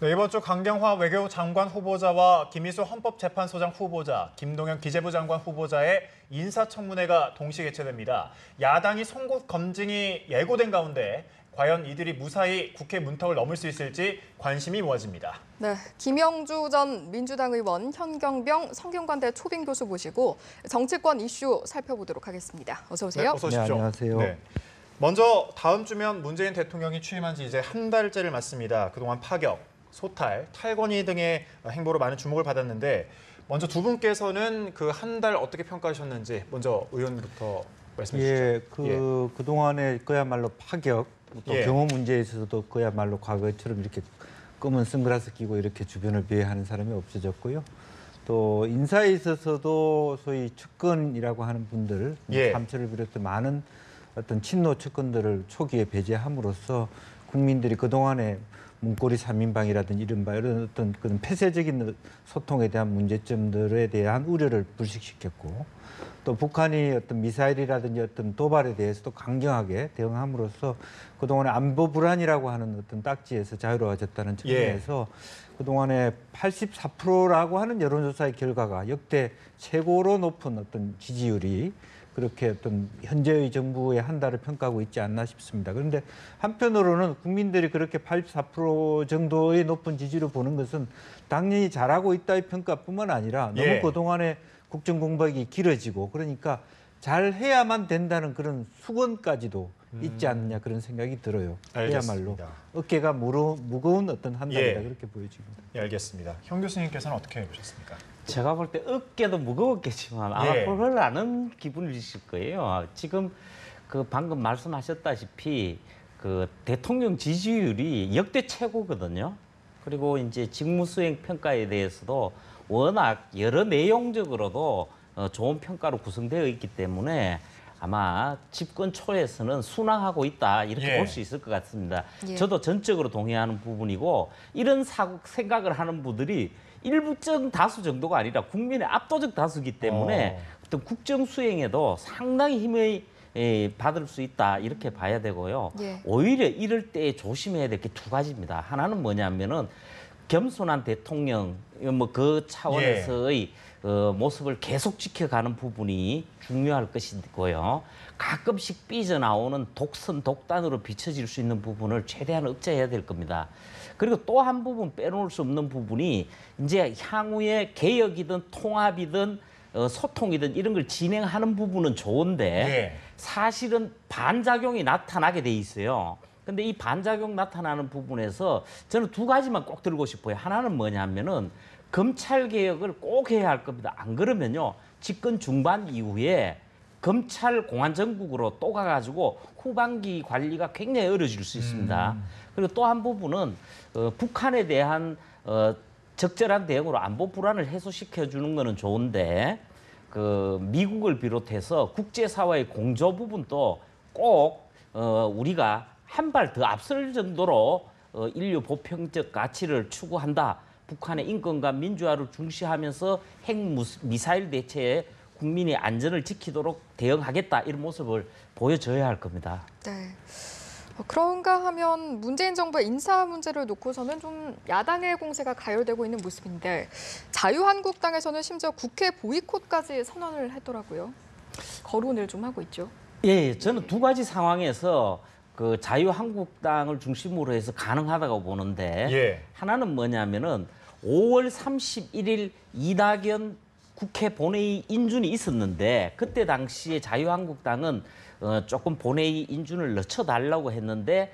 네, 이번 주 강경화 외교부 장관 후보자와 김희수 헌법재판소장 후보자, 김동연 기재부 장관 후보자의 인사청문회가 동시 개최됩니다. 야당이 송곳 검증이 예고된 가운데 과연 이들이 무사히 국회 문턱을 넘을 수 있을지 관심이 모아집니다. 네, 김영주 전 민주당 의원, 현경병 성균관대 초빙 교수 모시고 정치권 이슈 살펴보도록 하겠습니다. 어서 오세요. 네, 어서 오십시오. 네, 안녕하세요. 네. 먼저 다음 주면 문재인 대통령이 취임한 지 이제 한 달째를 맞습니다. 그동안 파격, 소탈, 탈권위 등의 행보로 많은 주목을 받았는데 먼저 두 분께서는 그 한 달 어떻게 평가하셨는지 먼저 의원부터 말씀해 주시죠. 그동안에 그야말로 파격, 또 경호 문제에 있어서도 그야말로 과거처럼 이렇게 검은 선글라스 끼고 이렇게 주변을 비해하는 사람이 없어졌고요. 또 인사에 있어서도 소위 측근이라고 하는 분들, 삼철을 비롯해 많은 어떤 친노 측근들을 초기에 배제함으로써 국민들이 그동안에 문고리 3인방이라든지 이른바 이런 어떤 그런 폐쇄적인 소통에 대한 문제점들에 대한 우려를 불식시켰고, 또 북한이 어떤 미사일이라든지 어떤 도발에 대해서도 강경하게 대응함으로써 그동안에 안보 불안이라고 하는 어떤 딱지에서 자유로워졌다는 측면에서 그동안에 84%라고 하는 여론조사의 결과가 역대 최고로 높은 어떤 지지율이 그렇게 어떤 현재의 정부의 한 달을 평가하고 있지 않나 싶습니다. 그런데 한편으로는 국민들이 그렇게 84% 정도의 높은 지지를 보는 것은 당연히 잘하고 있다의 평가뿐만 아니라 너무 그동안에 국정공백이 길어지고 그러니까 잘해야만 된다는 그런 수건까지도 있지 않느냐 그런 생각이 들어요. 알겠습니다. 그야말로 어깨가 무거운 어떤 한 달이다 그렇게 보여집니다. 예, 알겠습니다. 현 교수님께서는 어떻게 보셨습니까? 제가 볼 때 어깨도 무거웠겠지만 아마 그걸 아는 기분이실 거예요. 지금 그 방금 말씀하셨다시피 그 대통령 지지율이 역대 최고거든요. 그리고 이제 직무수행 평가에 대해서도 워낙 여러 내용적으로도 좋은 평가로 구성되어 있기 때문에 아마 집권 초에서는 순항하고 있다 이렇게 볼 수 있을 것 같습니다. 저도 전적으로 동의하는 부분이고 이런 생각을 하는 분들이 일부적 다수 정도가 아니라 국민의 압도적 다수이기 때문에 어떤 국정 수행에도 상당히 힘을 받을 수 있다 이렇게 봐야 되고요. 오히려 이럴 때 조심해야 될 게 두 가지입니다. 하나는 뭐냐면은 겸손한 대통령 뭐 그 차원에서의 모습을 계속 지켜가는 부분이 중요할 것이고요. 가끔씩 삐져나오는 독선, 독단으로 비춰질 수 있는 부분을 최대한 억제해야 될 겁니다. 그리고 또 한 부분 빼놓을 수 없는 부분이 이제 향후에 개혁이든 통합이든 소통이든 이런 걸 진행하는 부분은 좋은데 사실은 반작용이 나타나게 돼 있어요. 근데 이 반작용 나타나는 부분에서 저는 두 가지만 꼭 들고 싶어요. 하나는 뭐냐면은 검찰 개혁을 꼭 해야 할 겁니다. 안 그러면요 집권 중반 이후에 검찰 공안 정국으로 또 가가지고 후반기 관리가 굉장히 어려질 수 있습니다. 그리고 또 한 부분은 북한에 대한 적절한 대응으로 안보 불안을 해소시켜주는 거는 좋은데 그 미국을 비롯해서 국제사회의 공조 부분도 꼭 우리가 한 발 더 앞설 정도로 인류 보편적 가치를 추구한다. 북한의 인권과 민주화를 중시하면서 핵 미사일 대체에 국민의 안전을 지키도록 대응하겠다 이런 모습을 보여줘야 할 겁니다. 네. 그런가 하면 문재인 정부의 인사 문제를 놓고서는 좀 야당의 공세가 가열되고 있는 모습인데 자유한국당에서는 심지어 국회 보이콧까지 선언을 했더라고요. 거론을 좀 하고 있죠. 예, 저는 두 가지 상황에서 그 자유한국당을 중심으로 해서 가능하다고 보는데 하나는 뭐냐면은 5월 31일 이낙연 국회 본회의 인준이 있었는데 그때 당시에 자유한국당은 조금 본회의 인준을 늦춰달라고 했는데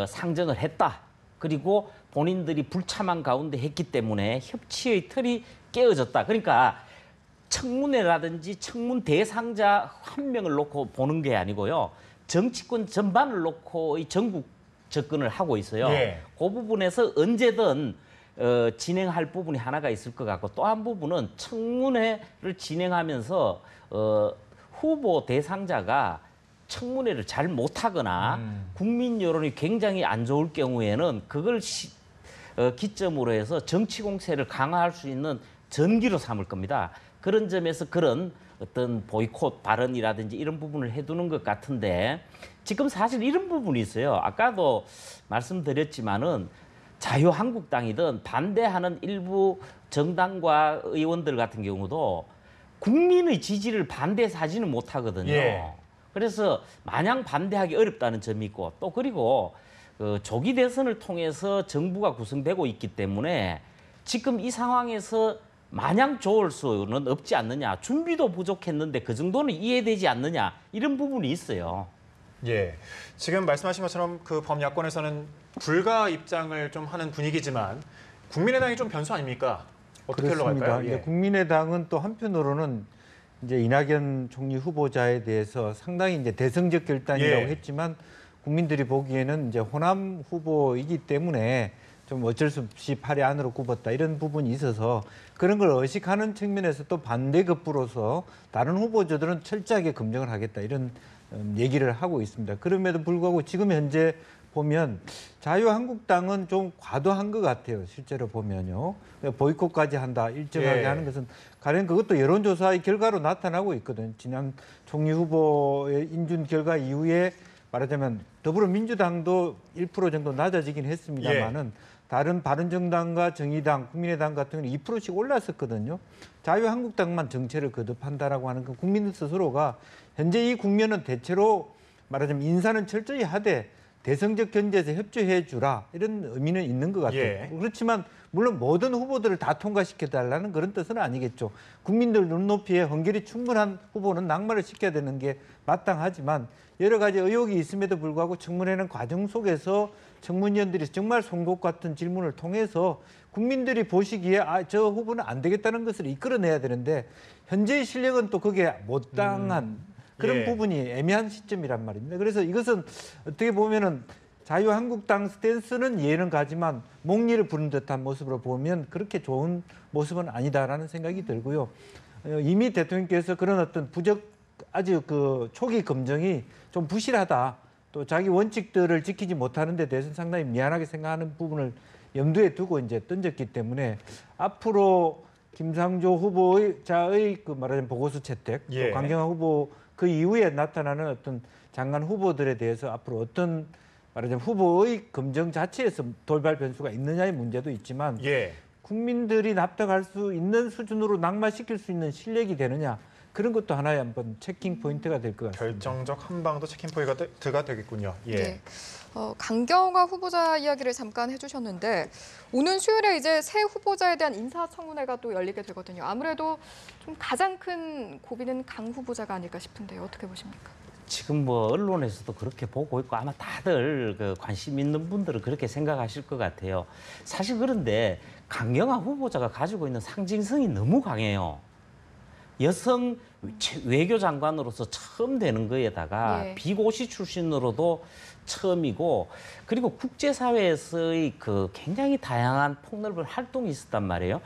상정을 했다. 그리고 본인들이 불참한 가운데 했기 때문에 협치의 틀이 깨어졌다. 그러니까 청문회라든지 청문 대상자 한 명을 놓고 보는 게 아니고요. 정치권 전반을 놓고 이 전국 접근을 하고 있어요. 그 부분에서 언제든 진행할 부분이 하나가 있을 것 같고 또 한 부분은 청문회를 진행하면서 후보 대상자가 청문회를 잘 못하거나 국민 여론이 굉장히 안 좋을 경우에는 그걸 기점으로 해서 정치 공세를 강화할 수 있는 전기로 삼을 겁니다. 그런 점에서 그런 어떤 보이콧 발언이라든지 이런 부분을 해두는 것 같은데 지금 사실 이런 부분이 있어요. 아까도 말씀드렸지만은 자유한국당이든 반대하는 일부 정당과 의원들 같은 경우도 국민의 지지를 반대해서 하지는 못하거든요. 예. 그래서 마냥 반대하기 어렵다는 점이 있고 또 그리고 조기 대선을 통해서 정부가 구성되고 있기 때문에 지금 이 상황에서 마냥 좋을 수는 없지 않느냐. 준비도 부족했는데 그 정도는 이해되지 않느냐. 이런 부분이 있어요. 예. 지금 말씀하신 것처럼 그 범야권에서는 불가 입장을 좀 하는 분위기지만 국민의당이 좀 변수 아닙니까? 어떻게 흘러갈까요? 이제 국민의당은 또 한편으로는 이제 이낙연 총리 후보자에 대해서 상당히 이제 대승적 결단이라고 예. 했지만 국민들이 보기에는 이제 호남 후보이기 때문에 좀 어쩔 수 없이 팔이 안으로 굽었다 이런 부분이 있어서 그런 걸 의식하는 측면에서 또 반대급부로서 다른 후보자들은 철저하게 검증을 하겠다 이런 얘기를 하고 있습니다. 그럼에도 불구하고 지금 현재 보면 자유한국당은 좀 과도한 것 같아요. 실제로 보면요. 보이콧까지 한다, 일정하게 예. 하는 것은 가령 그것도 여론조사의 결과로 나타나고 있거든요. 지난 총리 후보의 인준 결과 이후에 말하자면 더불어민주당도 1% 정도 낮아지긴 했습니다만은 다른 바른정당과 정의당, 국민의당 같은 경우는 2%씩 올랐었거든요. 자유한국당만 정체를 거듭한다라고 하는 건 국민들 스스로가 현재 이 국면은 대체로 말하자면 인사는 철저히 하되 대승적 견제에서 협조해 주라 이런 의미는 있는 것 같아요. 예. 그렇지만 물론 모든 후보들을 다 통과시켜달라는 그런 뜻은 아니겠죠. 국민들 눈높이에 헌결이 충분한 후보는 낙마를 시켜야 되는 게 마땅하지만 여러 가지 의혹이 있음에도 불구하고 청문회는 과정 속에서 청문위원들이 정말 송곳 같은 질문을 통해서 국민들이 보시기에 저 후보는 안 되겠다는 것을 이끌어내야 되는데 현재의 실력은 또 그게 못당한 그런 예. 부분이 애매한 시점이란 말입니다. 그래서 이것은 어떻게 보면은 자유한국당 스탠스는 이해는 가지만 목리를 부른 듯한 모습으로 보면 그렇게 좋은 모습은 아니다라는 생각이 들고요. 이미 대통령께서 그런 어떤 아주 그 초기 검증이 좀 부실하다. 또 자기 원칙들을 지키지 못하는 데 대해서 상당히 미안하게 생각하는 부분을 염두에 두고 이제 던졌기 때문에 앞으로 김상조 후보자의 그 말하자면 보고서 채택, 예. 또 강경화 후보 그 이후에 나타나는 어떤 장관 후보들에 대해서 앞으로 어떤 말하자면 후보의 검증 자체에서 돌발 변수가 있느냐의 문제도 있지만 예. 국민들이 국민들이 납득할 수 있는 수준으로 낙마시킬 수 있는 실력이 되느냐 그런 것도 하나의 한번 체킹 포인트가 될 것 같습니다. 결정적 한 방도 체킹 포인트가 되겠군요. 예. 네. 강경화 후보자 이야기를 잠깐 해주셨는데 오는 수요일에 이제 새 후보자에 대한 인사청문회가 또 열리게 되거든요. 아무래도 좀 가장 큰 고비는 강 후보자가 아닐까 싶은데요. 어떻게 보십니까? 지금 뭐 언론에서도 그렇게 보고 있고 아마 다들 그 관심 있는 분들은 그렇게 생각하실 것 같아요. 사실 그런데 강경화 후보자가 가지고 있는 상징성이 너무 강해요. 여성 외교장관으로서 처음 되는 거에다가 예. 비고시 출신으로도 처음이고 그리고 국제사회에서의 그 굉장히 다양한 폭넓은 활동이 있었단 말이에요.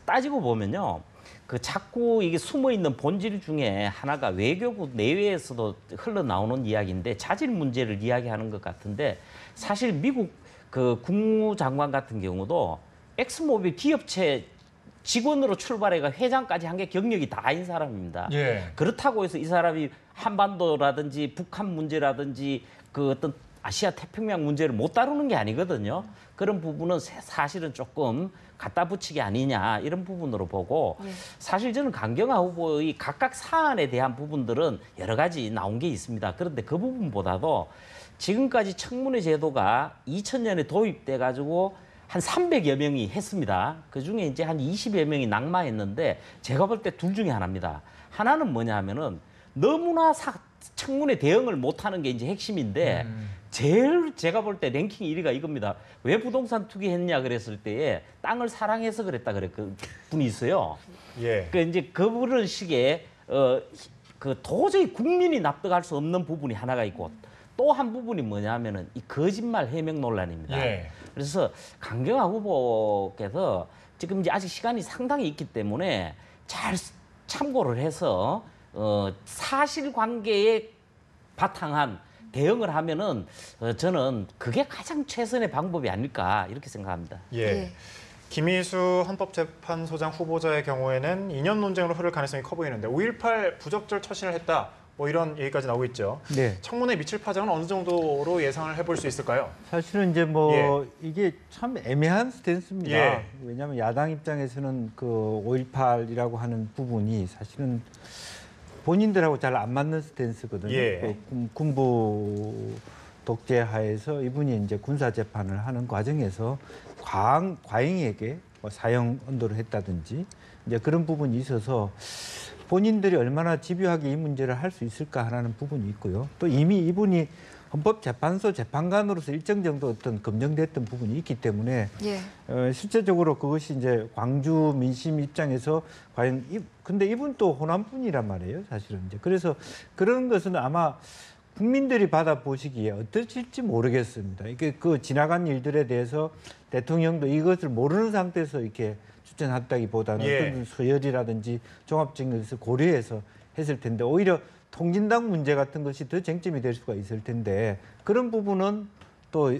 따지고 보면요. 그 자꾸 이게 숨어 있는 본질 중에 하나가 외교부 내외에서도 흘러나오는 이야기인데 자질 문제를 이야기하는 것 같은데 사실 미국 그 국무장관 같은 경우도 엑스모빌 기업체 직원으로 출발해가 회장까지 한 게 경력이 다인 사람입니다. 예. 그렇다고 해서 이 사람이 한반도라든지 북한 문제라든지 그 어떤 아시아 태평양 문제를 못 다루는 게 아니거든요. 그런 부분은 사실은 조금 갖다 붙이기 아니냐 이런 부분으로 보고 사실 저는 강경화 후보의 각각 사안에 대한 부분들은 여러 가지 나온 게 있습니다. 그런데 그 부분보다도 지금까지 청문회 제도가 2000년에 도입돼 가지고 한 300여 명이 했습니다. 그중에 이제 한 20여 명이 낙마했는데 제가 볼 때 둘 중에 하나입니다. 하나는 뭐냐 하면은 너무나 청문회 대응을 못하는 게 이제 핵심인데 제일 제가 볼 때 랭킹 1위가 이겁니다. 왜 부동산 투기했냐 그랬을 때에 땅을 사랑해서 그랬다 그 분이 있어요. 예. 그 이제 그런 식의 그 도저히 국민이 납득할 수 없는 부분이 하나가 있고 또 한 부분이 뭐냐면은 이 거짓말 해명 논란입니다. 예. 그래서 강경화 후보께서 지금 이제 아직 시간이 상당히 있기 때문에 잘 참고를 해서 사실관계에 바탕한 대응을 하면은 저는 그게 가장 최선의 방법이 아닐까 이렇게 생각합니다. 예. 예. 김희수 헌법재판소장 후보자의 경우에는 2년 논쟁으로 흐를 가능성이 커 보이는데 5.18 부적절 처신을 했다. 뭐 이런 얘기까지 나오고 있죠. 네. 청문회에 미칠 파장은 어느 정도로 예상을 해볼 수 있을까요? 사실은 이제 뭐 이게 참 애매한 스탠스입니다. 예. 왜냐하면 야당 입장에서는 그 5.18이라고 하는 부분이 사실은 본인들하고 잘 안 맞는 스탠스거든요. 예. 그 군부 독재 하에서 이분이 이제 군사 재판을 하는 과정에서 과잉에게 뭐 사형 언도를 했다든지 이제 그런 부분이 있어서 본인들이 얼마나 집요하게 이 문제를 할 수 있을까 하는 부분이 있고요. 또 이미 이분이 헌법재판소 재판관으로서 일정 정도 어떤 검증됐던 부분이 있기 때문에 예. 실제적으로 그것이 이제 광주 민심 입장에서 과연 근데 이분 또 호남분이란 말이에요, 사실은 이제. 그래서 그런 것은 아마 국민들이 받아보시기에 어떠실지 모르겠습니다. 이게 그 지나간 일들에 대해서 대통령도 이것을 모르는 상태에서 이렇게 추천했다기보다는 어떤 서열이라든지 종합적인 것을 고려해서 했을 텐데 오히려 통진당 문제 같은 것이 더 쟁점이 될 수가 있을 텐데 그런 부분은 또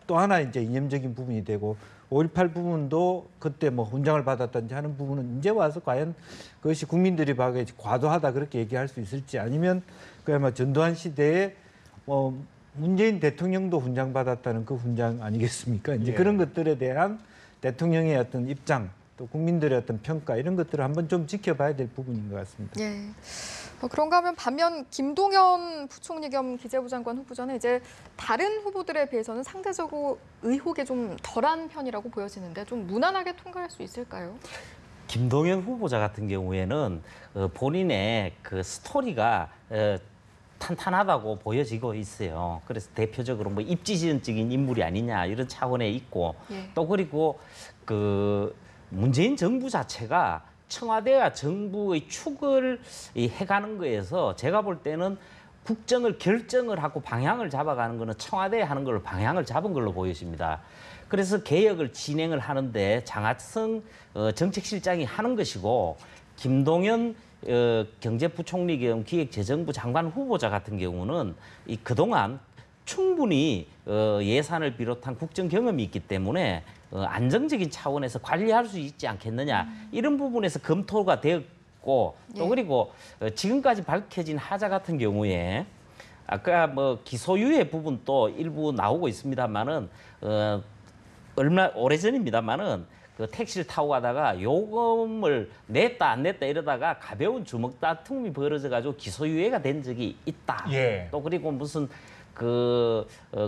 하나 이제 이념적인 부분이 되고 5.18 부분도 그때 뭐 훈장을 받았든지 하는 부분은 이제 와서 과연 그것이 국민들이 봐게 과도하다 그렇게 얘기할 수 있을지 아니면 그야말로 전두환 시대에 문재인 대통령도 훈장 받았다는 그 훈장 아니겠습니까? 이제 그런 것들에 대한 대통령의 어떤 입장 또 국민들의 어떤 평가 이런 것들을 한번 좀 지켜봐야 될 부분인 것 같습니다. 예. 그런가 하면 반면 김동연 부총리 겸 기재부 장관 후보자는 이제 다른 후보들에 비해서는 상대적으로 의혹이 좀 덜한 편이라고 보여지는데 좀 무난하게 통과할 수 있을까요? 김동연 후보자 같은 경우에는 본인의 그 스토리가 탄탄하다고 보여지고 있어요. 그래서 대표적으로 뭐 입지전적인 인물이 아니냐 이런 차원에 있고 또 그리고 그 문재인 정부 자체가 청와대와 정부의 축을 해가는 거에서 제가 볼 때는 국정을 결정을 하고 방향을 잡아가는 거는 청와대에 하는 걸로 방향을 잡은 걸로 보여집니다. 그래서 개혁을 진행을 하는데 장하성 정책실장이 하는 것이고 김동연 경제부총리 겸 기획재정부 장관 후보자 같은 경우는 그동안 충분히 예산을 비롯한 국정 경험이 있기 때문에 안정적인 차원에서 관리할 수 있지 않겠느냐 이런 부분에서 검토가 되었고 또 그리고 지금까지 밝혀진 하자 같은 경우에 아까 뭐 기소유예 부분도 일부 나오고 있습니다만은 얼마 오래전입니다만은 그 택시를 타고 가다가 요금을 냈다 안 냈다 이러다가 가벼운 주먹 다툼이 벌어져가지고 기소유예가 된 적이 있다. 또 그리고 무슨 그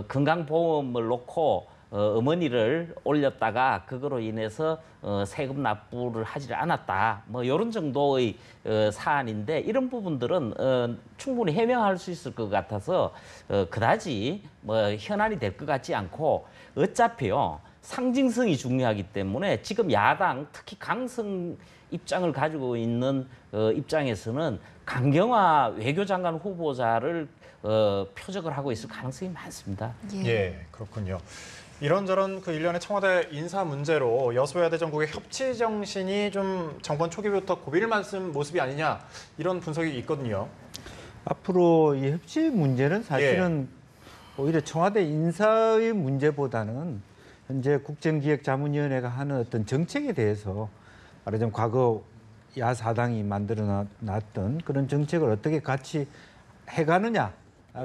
건강보험을 놓고 어머니를 올렸다가 그거로 인해서 세금 납부를 하지 않았다. 뭐 이런 정도의 사안인데 이런 부분들은 충분히 해명할 수 있을 것 같아서 그다지 뭐 현안이 될 것 같지 않고 어차피요 상징성이 중요하기 때문에 지금 야당 특히 강성 입장을 가지고 있는 입장에서는 강경화 외교장관 후보자를 표적을 하고 있을 가능성이 많습니다. 예, 그렇군요. 이런저런 그 일련의 청와대 인사 문제로 여소야대 정국의 협치 정신이 좀 정권 초기부터 고비를 맞은 모습이 아니냐 이런 분석이 있거든요. 앞으로 이 협치 문제는 사실은 오히려 청와대 인사의 문제보다는 현재 국정기획자문위원회가 하는 어떤 정책에 대해서 말하자면 과거 야사당이 만들어 놨던 그런 정책을 어떻게 같이 해가느냐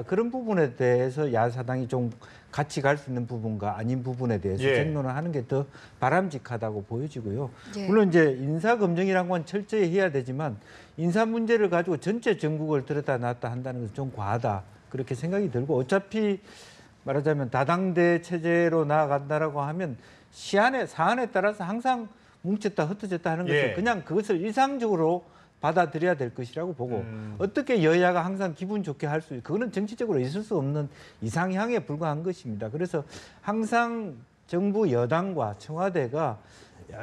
그런 부분에 대해서 야사당이 좀 같이 갈 수 있는 부분과 아닌 부분에 대해서 쟁론을 하는 게 더 바람직하다고 보여지고요. 물론 이제 인사검증이란 건 철저히 해야 되지만 인사 문제를 가지고 전체 전국을 들여다 놨다 한다는 것은 좀 과하다 그렇게 생각이 들고 어차피 말하자면 다당대 체제로 나아간다라고 하면 사안에 따라서 항상 뭉쳤다 흩어졌다 하는 것을 그냥 그것을 일상적으로 받아들여야 될 것이라고 보고 어떻게 여야가 항상 기분 좋게 할 수 그거는 정치적으로 있을 수 없는 이상향에 불과한 것입니다. 그래서 항상 정부 여당과 청와대가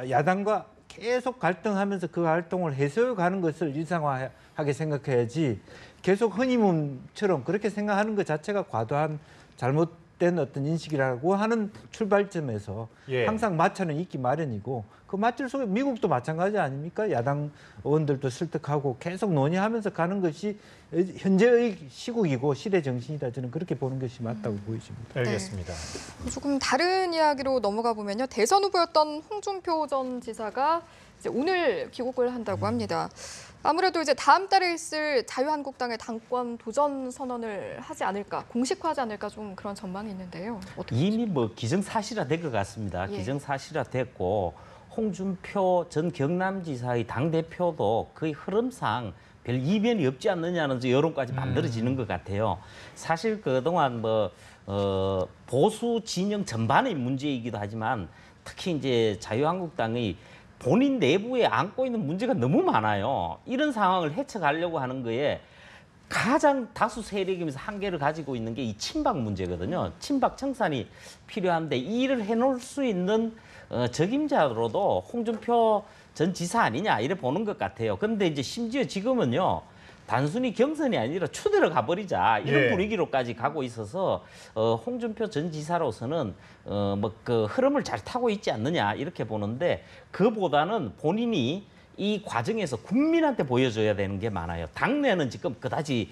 야당과 계속 갈등하면서 그 활동을 해소해 가는 것을 일상화하게 생각해야지 계속 허니문처럼 그렇게 생각하는 것 자체가 과도한 잘못된 어떤 인식이라고 하는 출발점에서 항상 마찰은 있기 마련이고 그 마찰 속에 미국도 마찬가지 아닙니까? 야당 의원들도 설득하고 계속 논의하면서 가는 것이 현재의 시국이고 시대 정신이다. 저는 그렇게 보는 것이 맞다고 보여집니다. 알겠습니다. 조금 다른 이야기로 넘어가 보면요. 대선 후보였던 홍준표 전 지사가 이제 오늘 귀국을 한다고 합니다. 아무래도 이제 다음 달에 있을 자유한국당의 당권 도전 선언을 하지 않을까, 공식화하지 않을까 좀 그런 전망이 있는데요. 이미 뭐 기정사실화된 것 같습니다. 예. 기정사실화됐고 홍준표 전 경남지사의 당대표도 거의 흐름상 별 이변이 없지 않느냐는 여론까지 만들어지는 것 같아요. 사실 그동안 보수 진영 전반의 문제이기도 하지만 특히 이제 자유한국당의 본인 내부에 안고 있는 문제가 너무 많아요. 이런 상황을 헤쳐가려고 하는 거에 가장 다수 세력이면서 한계를 가지고 있는 게 이 친박 문제거든요. 친박 청산이 필요한데 이 일을 해놓을 수 있는 적임자로도 홍준표 전 지사 아니냐 이래 보는 것 같아요. 그런데 이제 심지어 지금은요. 단순히 경선이 아니라 추대로 가버리자 이런 예. 분위기로까지 가고 있어서 홍준표 전 지사로서는 그 흐름을 잘 타고 있지 않느냐 이렇게 보는데 그보다는 본인이 이 과정에서 국민한테 보여줘야 되는 게 많아요. 당내는 지금 그다지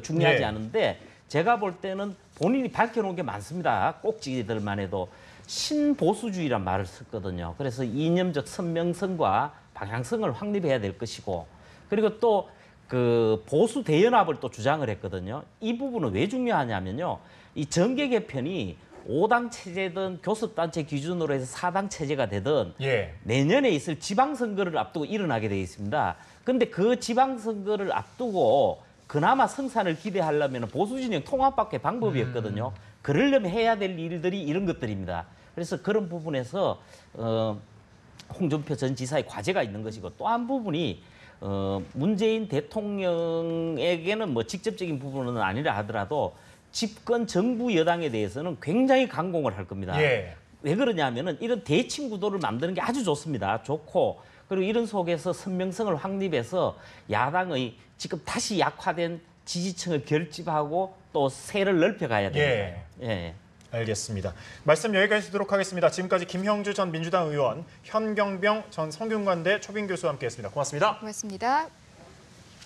중요하지 예. 않은데 제가 볼 때는 본인이 밝혀놓은 게 많습니다. 꼭지들만 해도 신보수주의란 말을 썼거든요. 그래서 이념적 선명성과 방향성을 확립해야 될 것이고 그리고 또 그 보수 대연합을 또 주장을 했거든요. 이 부분은 왜 중요하냐면요. 이 정계 개편이 5당 체제든 교섭단체 기준으로 해서 4당 체제가 되든 예. 내년에 있을 지방선거를 앞두고 일어나게 되어 있습니다. 그런데 그 지방선거를 앞두고 그나마 성산을 기대하려면 보수진영 통합밖에 방법이 없거든요. 그러려면 해야 될 일들이 이런 것들입니다. 그래서 그런 부분에서 홍준표 전 지사의 과제가 있는 것이고 또 한 부분이 문재인 대통령에게는 뭐 직접적인 부분은 아니라 하더라도 집권 정부 여당에 대해서는 굉장히 강공을 할 겁니다. 예. 왜 그러냐면은 이런 대칭 구도를 만드는 게 아주 좋습니다. 좋고 그리고 이런 속에서 선명성을 확립해서 야당의 지금 다시 약화된 지지층을 결집하고 또 세를 넓혀가야 됩니다. 예. 알겠습니다. 말씀 여기까지 듣도록 하겠습니다. 지금까지 김형주 전 민주당 의원, 현경병 전 성균관대 초빙 교수와 함께했습니다. 고맙습니다. 고맙습니다.